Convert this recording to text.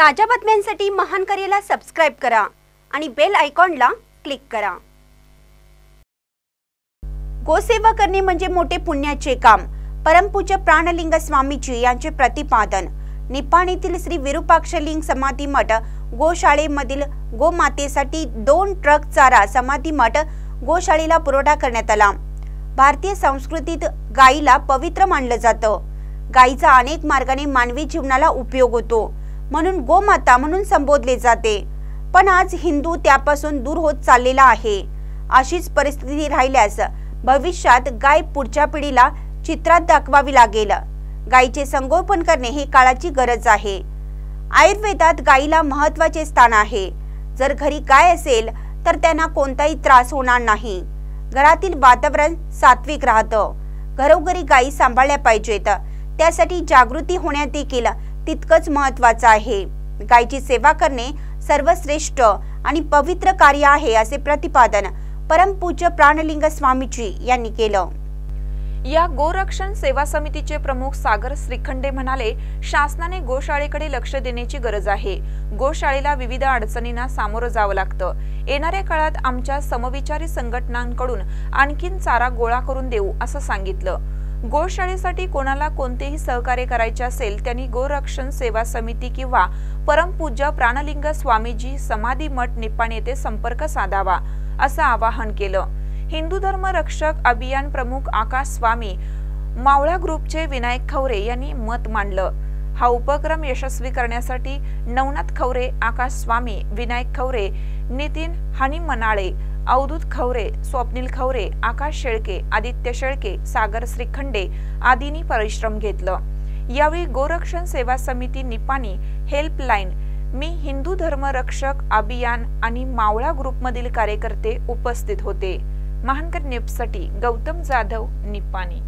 ताज्या बातम्यांसाठी महान करेला सबस्क्राइब करा आणि बेल आयकॉनला क्लिक करा। गोसेवा करणे म्हणजे मोठे पुण्याचे काम, परमपूज्य प्राणलिंग स्वामीजी यांचे प्रतिपादन। निपाणीतील श्री विरूपाक्षलिंग समाधी मठ गोशाळेमधील गोमातेसाठी 2 ट्रक चारा समाधी मठ गोशाळेला पुरवठा करण्यात आला। भारतीय संस्कृतीत गायीला पवित्र मानलं जातं। गायीचा अनेक मार्गाने मानवी जीवनाला उपयोग होतो, म्हणून गोमाता म्हणून संबोधले जाते। पण आज हिंदू त्यापासून दूर होत चाललेला आहे। अशीच परिस्थिती राहिल्यास भविष्यात गाय पुढच्या पिढीला चित्रात दाखवावी लागेल। गायीचे संगोपन करणे हे काळाची गरज आहे। आयुर्वेदात गायीला महत्त्वाचे स्थान आहे। जर घरी गाय असेल तर त्यांना कोणताही त्रास होणार नाही। घरातील वातावरण सात्विक राहतं। घरोघरी गायी सांभाळल्या पाहिजेत, त्यासाठी जागृती होणे देखील तितकंच महत्त्वाचं आहे। गायीची सेवा करणे सर्वश्रेष्ठ आणि पवित्र कार्य आहे, असे प्रतिपादन परमपूज्य प्राणलिंग स्वामीजी यांनी केलं। या गोरक्षण सेवा समितीचे प्रमुख सागर श्रीखंडे म्हणाले, शासनाने गोशाळेकडे लक्ष देण्याची गरज आहे। गोशाळेला विविध अडचणींना सामोरं जावं लागतं। येणाऱ्या काळात आमच्या समविचारी संघटनांकडून आणखीन चारा गोळा करून देऊ असं सांगितलं। गोशाळेसाठी कोणाला कोणतेही सहकार्य करायचे असेल त्यांनी गोरक्षण सेवा समिती किंवा परमपूज्य प्राणलिंग स्वामीजी समाधी मठ निपाणी येथे संपर्क साधावा असं आवाहन केलं। हिंदू धर्म रक्षक अभियान प्रमुख आकाश स्वामी, मावळा ग्रुपचे विनायक खवरे यांनी मत मांडलं। हा उपक्रम यशस्वी करण्यासाठी नवनाथ खवरे, आकाश स्वामी, विनायक खवरे, नितीन हनीमनाळे, अवधूत खवरे, स्वप्नील खवरे, आकाश शेळके, आदित्य शेळके, सागर श्रीखंडे आदींनी परिश्रम घेतलं। यावेळी गोरक्षण सेवा समिती निपाणी हेल्पलाईन, मी हिंदू धर्म रक्षक अभियान आणि मावळा ग्रुपमधील कार्यकर्ते उपस्थित होते। महानकर न्यूजसाठी गौतम जाधव, निपाणी।